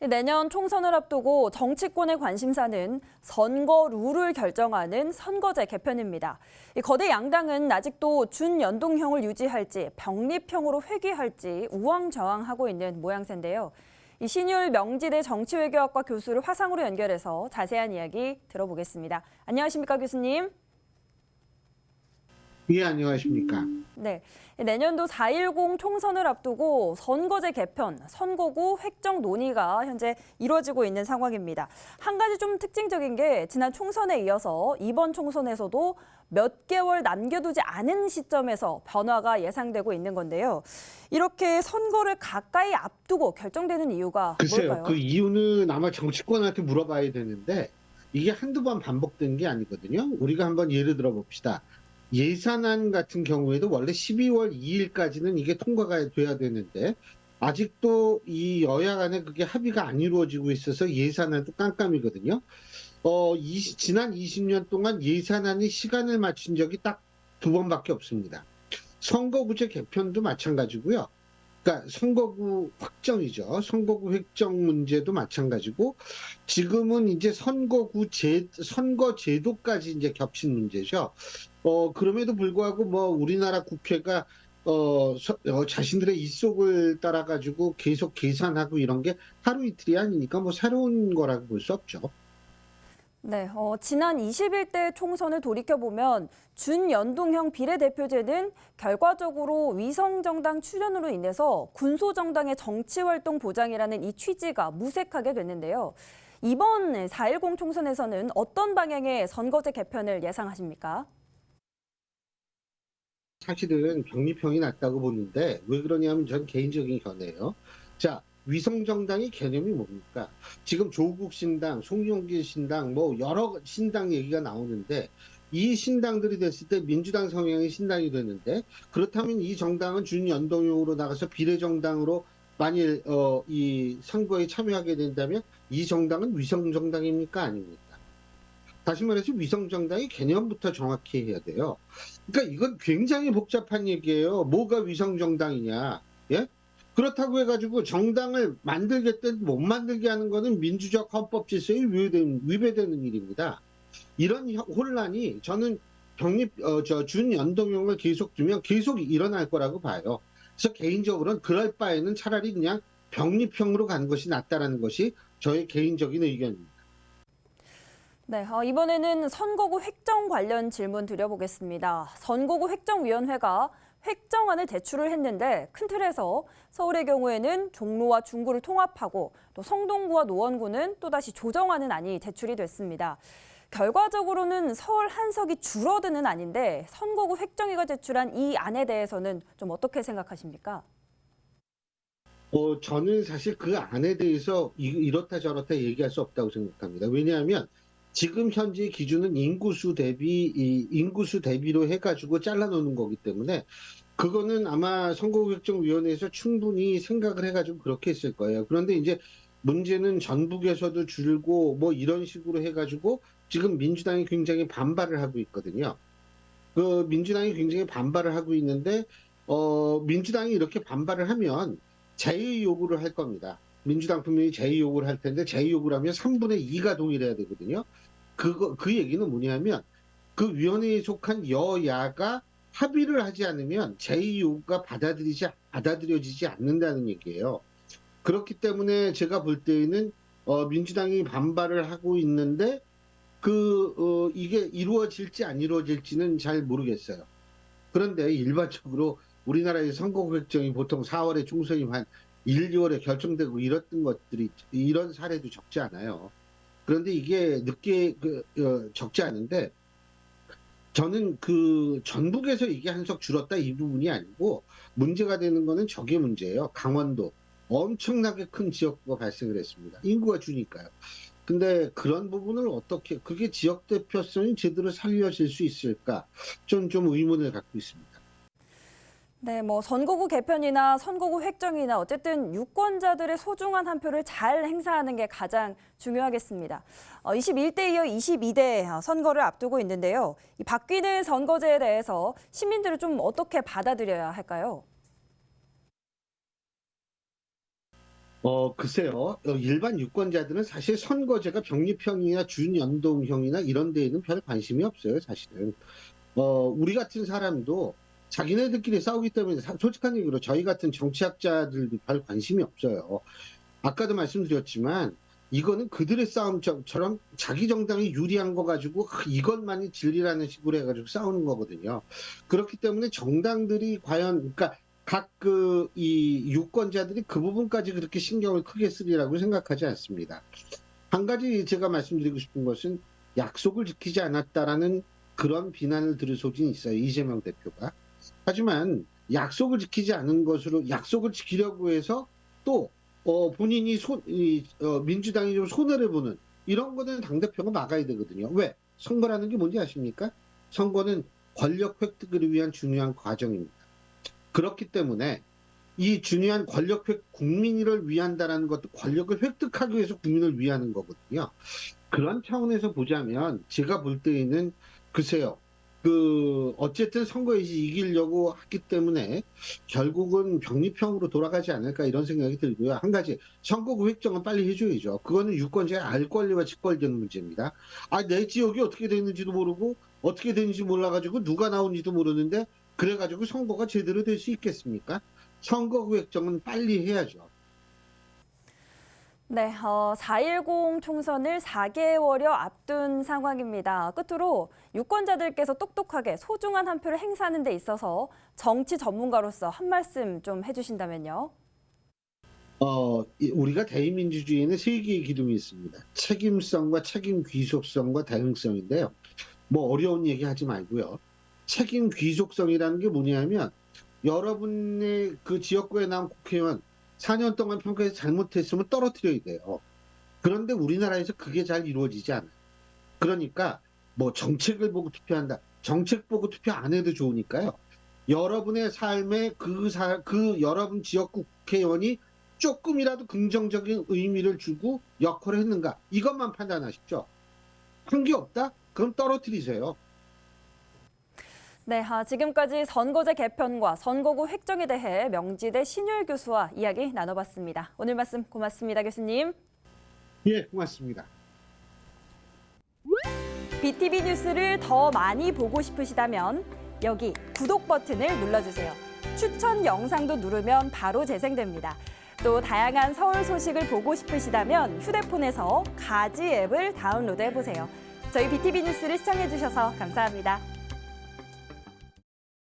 내년 총선을 앞두고 정치권의 관심사는 선거 룰을 결정하는 선거제 개편입니다. 거대 양당은 아직도 준연동형을 유지할지 병립형으로 회귀할지 우왕좌왕하고 있는 모양새인데요. 신율 명지대 정치외교학과 교수를 화상으로 연결해서 자세한 이야기 들어보겠습니다. 안녕하십니까, 교수님? 예, 안녕하십니까. 네, 내년도 4.10 총선을 앞두고 선거제 개편, 선거구 획정 논의가 현재 이루어지고 있는 상황입니다. 한 가지 좀 특징적인 게 지난 총선에 이어서 이번 총선에서도 몇 개월 남겨두지 않은 시점에서 변화가 예상되고 있는 건데요. 이렇게 선거를 가까이 앞두고 결정되는 이유가 글쎄요, 뭘까요? 그 이유는 아마 정치권한테 물어봐야 되는데 이게 한두 번 반복된 게 아니거든요. 우리가 한번 예를 들어 봅시다. 예산안 같은 경우에도 원래 12월 2일까지는 이게 통과가 돼야 되는데 아직도 이 여야 간에 그게 합의가 안 이루어지고 있어서 예산안도 깜깜이거든요. 지난 20년 동안 예산안이 시간을 맞춘 적이 딱 두 번밖에 없습니다. 선거구제 개편도 마찬가지고요. 그러니까 선거구 확정이죠. 선거구 획정 문제도 마찬가지고 지금은 이제 선거 제도까지 이제 겹친 문제죠. 그럼에도 불구하고 뭐 우리나라 국회가 자신들의 입속을 따라 가지고 계속 계산하고 이런 게 하루 이틀이 아니니까 뭐 새로운 거라고 볼 수 없죠. 네, 지난 21대 총선을 돌이켜보면 준연동형 비례대표제는 결과적으로 위성정당 출현으로 인해서 군소정당의 정치활동 보장이라는 이 취지가 무색하게 됐는데요. 이번 4.10 총선에서는 어떤 방향의 선거제 개편을 예상하십니까? 사실은 병립형이 낫다고 보는데 왜 그러냐면 전 개인적인 견해예요. 자, 위성정당의 개념이 뭡니까? 지금 조국 신당, 송영길 신당, 뭐 여러 신당 얘기가 나오는데 이 신당들이 됐을 때 민주당 성향의 신당이 되는데 그렇다면 이 정당은 준연동형으로 나가서 비례정당으로 만일 이 선거에 참여하게 된다면 이 정당은 위성정당입니까? 아닙니까? 다시 말해서 위성정당의 개념부터 정확히 해야 돼요. 그러니까 이건 굉장히 복잡한 얘기예요. 뭐가 위성정당이냐? 예? 그렇다고 해가지고 정당을 만들겠든 못 만들게 하는 거는 민주적 헌법 질서에 위배되는 일입니다. 이런 혼란이 저는 준연동형을 계속 두면 계속 일어날 거라고 봐요. 그래서 개인적으로는 그럴 바에는 차라리 그냥 병립형으로 가는 것이 낫다라는 것이 저의 개인적인 의견입니다. 네, 이번에는 선거구 획정 관련 질문 드려보겠습니다. 선거구 획정위원회가 획정안을 제출을 했는데 큰 틀에서 서울의 경우에는 종로와 중구를 통합하고 또 성동구와 노원구는 또다시 조정하는 안이 제출이 됐습니다. 결과적으로는 서울 한 석이 줄어드는 안인데 선거구 획정위가 제출한 이 안에 대해서는 좀 어떻게 생각하십니까? 저는 사실 그 안에 대해서 이렇다 저렇다 얘기할 수 없다고 생각합니다. 왜냐하면 지금 현재 기준은 인구수 대비로 해가지고 잘라놓는 거기 때문에 그거는 아마 선거구획정위원회에서 충분히 생각을 해가지고 그렇게 했을 거예요. 그런데 이제 문제는 전북에서도 줄고 뭐 이런 식으로 해가지고 지금 민주당이 굉장히 반발을 하고 있거든요. 그 민주당이 굉장히 반발을 하고 있는데 민주당이 이렇게 반발을 하면 제의 요구를 할 겁니다. 민주당 분명히 제의 요구를 할 텐데 제의 요구를 하면 3분의 2가 동의를 해야 되거든요. 그 얘기는 뭐냐면 그 위원회에 속한 여야가 합의를 하지 않으면 제의 요구가 받아들여지지 않는다는 얘기예요. 그렇기 때문에 제가 볼 때에는 민주당이 반발을 하고 있는데 이게 이루어질지 안 이루어질지는 잘 모르겠어요. 그런데 일반적으로 우리나라의 선거 획정이 보통 4월에 총선이 한 1, 2월에 결정되고 이런 사례도 적지 않아요. 그런데 이게 늦게 적지 않은데 저는 그 전북에서 이게 한석 줄었다 이 부분이 아니고 문제가 되는 거는 저게 문제예요. 강원도 엄청나게 큰 지역구가 발생을 했습니다. 인구가 주니까요. 근데 그런 부분을 어떻게 그게 지역 대표성이 제대로 살려질 수 있을까? 좀 의문을 갖고 있습니다. 네, 선거구 개편이나 선거구 획정이나 어쨌든 유권자들의 소중한 한 표를 잘 행사하는 게 가장 중요하겠습니다. 21대 이어 22대 선거를 앞두고 있는데요. 이 바뀌는 선거제에 대해서 시민들을 좀 어떻게 받아들여야 할까요? 글쎄요. 일반 유권자들은 사실 선거제가 병립형이나 준연동형이나 이런 데에는 별 관심이 없어요, 사실은. 우리 같은 사람도 자기네들끼리 싸우기 때문에 솔직한 얘기로 저희 같은 정치학자들도 별 관심이 없어요. 아까도 말씀드렸지만 이거는 그들의 싸움처럼 자기 정당이 유리한 거 가지고 이것만이 진리라는 식으로 해가지고 싸우는 거거든요. 그렇기 때문에 정당들이 과연 그러니까 각 이 유권자들이 그 부분까지 그렇게 신경을 크게 쓰리라고 생각하지 않습니다. 한 가지 제가 말씀드리고 싶은 것은 약속을 지키지 않았다라는 그런 비난을 들을 소진이 있어요. 이재명 대표가. 하지만 약속을 지키지 않은 것으로 약속을 지키려고 해서 또 본인이 민주당이 좀 손해를 보는 이런 거는 당대표가 막아야 되거든요. 왜? 선거라는 게 뭔지 아십니까? 선거는 권력 획득을 위한 중요한 과정입니다. 그렇기 때문에 이 중요한 권력 국민을 위한다라는 것도 권력을 획득하기 위해서 국민을 위하는 거거든요. 그런 차원에서 보자면 제가 볼 때에는 글쎄요. 어쨌든 선거에서 이기려고 했기 때문에 결국은 병립형으로 돌아가지 않을까 이런 생각이 들고요. 한 가지 선거구 획정은 빨리 해줘야죠. 그거는 유권자의 알 권리와 직권되는 문제입니다. 내 지역이 어떻게 되는지도 모르고 어떻게 되는지 몰라가지고 누가 나오는지도 모르는데 그래가지고 선거가 제대로 될 수 있겠습니까? 선거구 획정은 빨리 해야죠. 네, 4.10 총선을 4개월여 앞둔 상황입니다. 끝으로 유권자들께서 똑똑하게 소중한 한 표를 행사하는 데 있어서 정치 전문가로서 한 말씀 좀 해주신다면요. 우리가 대의민주주의에는 세 개의 기둥이 있습니다. 책임성과 책임 귀속성과 대응성인데요. 뭐 어려운 얘기 하지 말고요. 책임 귀속성이라는 게 뭐냐면 여러분의 그 지역구에 나온 국회의원 4년 동안 평가에서 잘못했으면 떨어뜨려야 돼요. 그런데 우리나라에서 그게 잘 이루어지지 않아요. 그러니까 뭐 정책을 보고 투표한다. 정책 보고 투표 안 해도 좋으니까요. 여러분의 삶에 그 여러분 지역구 국회의원이 조금이라도 긍정적인 의미를 주고 역할을 했는가. 이것만 판단하십시오. 한 게 없다? 그럼 떨어뜨리세요. 네, 지금까지 선거제 개편과 선거구 획정에 대해 명지대 신율 교수와 이야기 나눠봤습니다. 오늘 말씀 고맙습니다, 교수님. 예, 고맙습니다. BTV 뉴스를 더 많이 보고 싶으시다면 여기 구독 버튼을 눌러주세요. 추천 영상도 누르면 바로 재생됩니다. 또 다양한 서울 소식을 보고 싶으시다면 휴대폰에서 가지 앱을 다운로드해보세요. 저희 BTV 뉴스를 시청해주셔서 감사합니다.